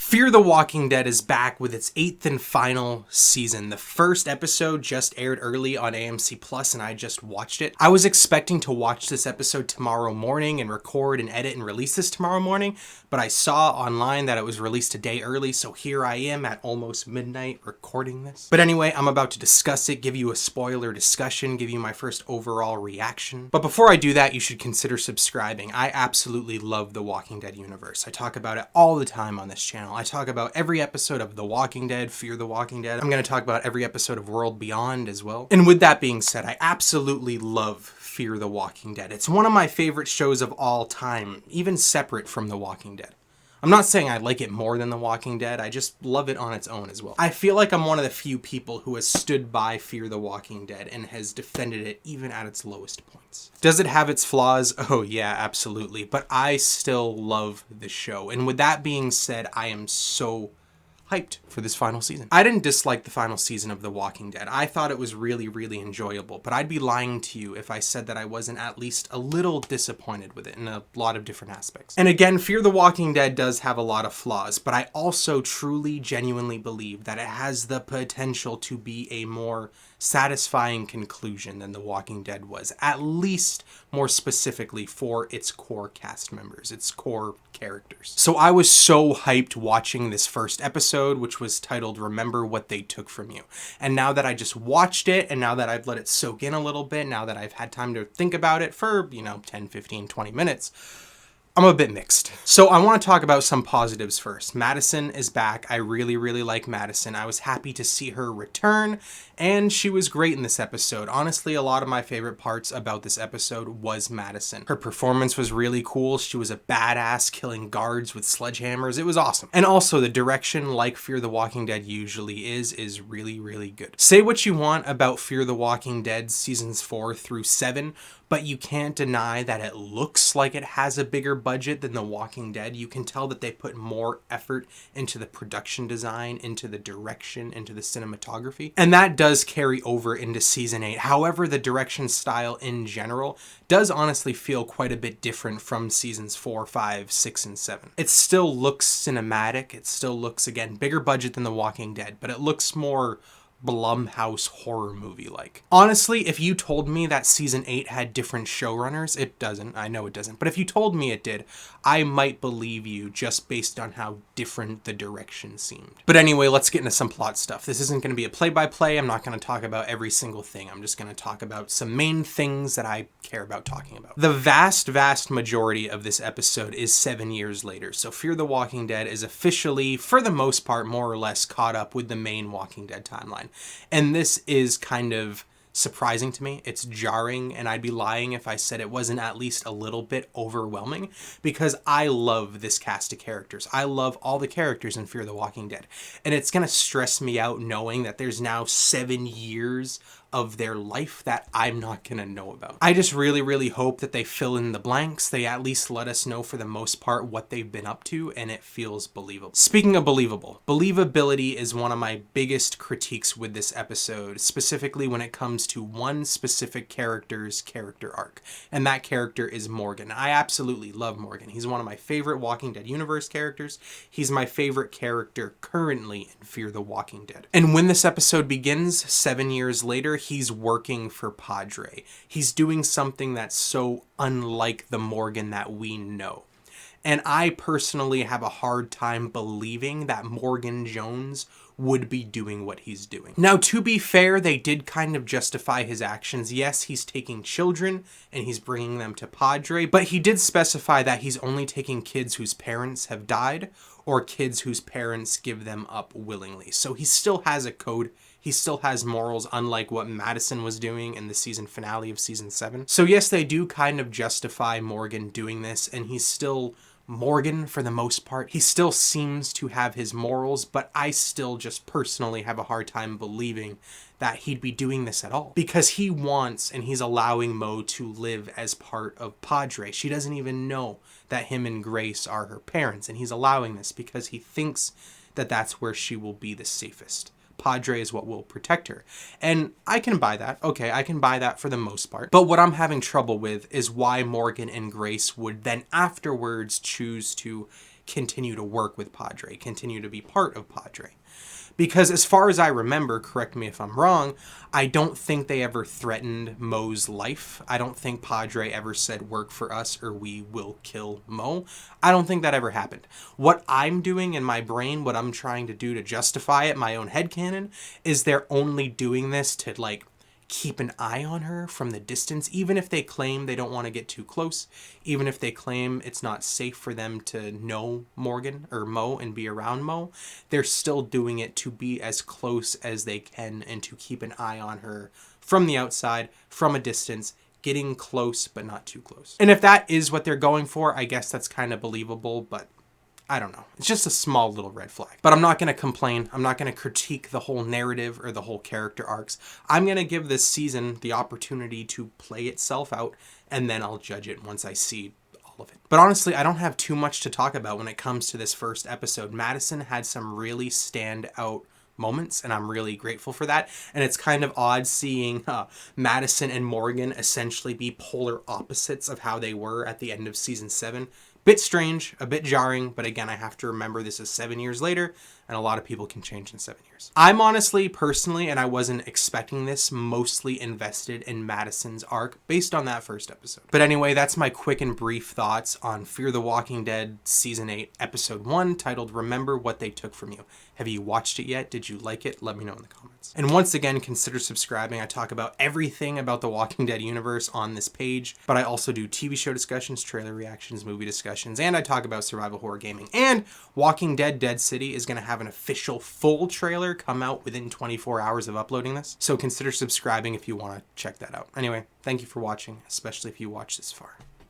Fear the Walking Dead is back with its 8th and final season. The first episode just aired early on AMC Plus and I just watched it. I was expecting to watch this episode tomorrow morning and record and edit and release this tomorrow morning, but I saw online that it was released a day early, so here I am at almost midnight recording this. But anyway, I'm about to discuss it, give you a spoiler discussion, give you my first overall reaction. But before I do that, you should consider subscribing. I absolutely love the Walking Dead universe. I talk about it all the time on this channel. I talk about every episode of The Walking Dead, Fear the Walking Dead. I'm going to talk about every episode of World Beyond as well. And with that being said, I absolutely love Fear the Walking Dead. It's one of my favorite shows of all time, even separate from The Walking Dead. I'm not saying I like it more than The Walking Dead, I just love it on its own as well. I feel like I'm one of the few people who has stood by Fear the Walking Dead and has defended it even at its lowest points. Does it have its flaws? Oh yeah, absolutely. But I still love the show. And with that being said, I am so hyped for this final season. I didn't dislike the final season of The Walking Dead. I thought it was really, really enjoyable, but I'd be lying to you if I said that I wasn't at least a little disappointed with it in a lot of different aspects. And again, Fear the Walking Dead does have a lot of flaws, but I also truly, genuinely believe that it has the potential to be a more satisfying conclusion than The Walking Dead was, at least more specifically for its core cast members, its core characters. So I was so hyped watching this first episode, which was titled Remember What They Took From You. And now that I just watched it, and now that I've let it soak in a little bit, now that I've had time to think about it for, 10, 15, 20 minutes, I'm a bit mixed. So I want to talk about some positives first. Madison is back. I really, really like Madison. I was happy to see her return, and she was great in this episode. Honestly, a lot of my favorite parts about this episode was Madison. Her performance was really cool. She was a badass killing guards with sledgehammers. It was awesome. And also the direction, like Fear the Walking Dead usually is really, really good. Say what you want about Fear the Walking Dead seasons 4 through 7, but you can't deny that it looks like it has a bigger budget than The Walking Dead. You can tell that they put more effort into the production design, into the direction, into the cinematography. And that does carry over into season 8. However, the direction style in general does honestly feel quite a bit different from seasons 4, 5, 6, and 7. It still looks cinematic. It still looks, again, bigger budget than The Walking Dead, but it looks more Blumhouse horror movie like. Honestly, if you told me that season 8 had different showrunners, it doesn't. I know it doesn't. But if you told me it did, I might believe you just based on how different the direction seemed. But anyway, let's get into some plot stuff. This isn't going to be a play-by-play. I'm not going to talk about every single thing. I'm just going to talk about some main things that I care about talking about. The vast majority of this episode is 7 years later. So Fear the Walking Dead is officially, for the most part, more or less caught up with the main Walking Dead timeline. And this is kind of surprising to me. It's jarring, and I'd be lying if I said it wasn't at least a little bit overwhelming, because I love this cast of characters. I love all the characters in Fear the Walking Dead. And it's going to stress me out knowing that there's now 7 years of their life that I'm not going to know about. I just really, really hope that they fill in the blanks. They at least let us know for the most part what they've been up to, and it feels believable. Speaking of believable, believability is one of my biggest critiques with this episode, specifically when it comes to one specific character's character arc, and that character is Morgan. I absolutely love Morgan. He's one of my favorite Walking Dead universe characters. He's my favorite character currently in Fear the Walking Dead. And when this episode begins, 7 years later, he's working for Padre. He's doing something that's so unlike the Morgan that we know. And I personally have a hard time believing that Morgan Jones would be doing what he's doing. Now, to be fair, they did kind of justify his actions. Yes, he's taking children and he's bringing them to Padre, but he did specify that he's only taking kids whose parents have died or kids whose parents give them up willingly. So he still has a code. He still has morals, unlike what Madison was doing in the season finale of season 7. So yes, they do kind of justify Morgan doing this, and he's still Morgan for the most part. He still seems to have his morals, but I still just personally have a hard time believing that he'd be doing this at all. Because he wants, and he's allowing Mo to live as part of Padre. She doesn't even know that him and Grace are her parents, and he's allowing this because he thinks that that's where she will be the safest. Padre is what will protect her. And I can buy that. Okay, I can buy that for the most part. But what I'm having trouble with is why Morgan and Grace would then afterwards choose to continue to work with Padre, continue to be part of Padre. Because as far as I remember, correct me if I'm wrong, I don't think they ever threatened Mo's life. I don't think Padre ever said work for us or we will kill Mo. I don't think that ever happened. What I'm doing in my brain, what I'm trying to do to justify it, my own headcanon, is they're only doing this to like keep an eye on her from the distance, even if they claim they don't want to get too close, even if they claim it's not safe for them to know Morgan or Mo and be around Mo, they're still doing it to be as close as they can and to keep an eye on her from the outside, from a distance, getting close but not too close. And if that is what they're going for, I guess that's kind of believable, but I don't know. It's just a small little red flag. But I'm not going to complain. I'm not going to critique the whole narrative or the whole character arcs. I'm going to give this season the opportunity to play itself out, and then I'll judge it once I see all of it. But honestly, I don't have too much to talk about when it comes to this first episode. Madison had some really standout moments, and I'm really grateful for that. And it's kind of odd seeing Madison and Morgan essentially be polar opposites of how they were at the end of season 7. Bit strange, a bit jarring, but again, I have to remember this is 7 years later, and a lot of people can change in 7 years. I'm honestly, personally, and I wasn't expecting this, mostly invested in Madison's arc based on that first episode. But anyway, that's my quick and brief thoughts on Fear the Walking Dead Season 8, Episode 1, titled Remember What They Took From You. Have you watched it yet? Did you like it? Let me know in the comments. And once again, consider subscribing. I talk about everything about the Walking Dead universe on this page, but I also do TV show discussions, trailer reactions, movie discussions, and I talk about survival horror gaming. And Walking Dead Dead City is going to have an official full trailer come out within 24 hours of uploading this. So consider subscribing if you want to check that out. Anyway, thank you for watching, especially if you watched this far.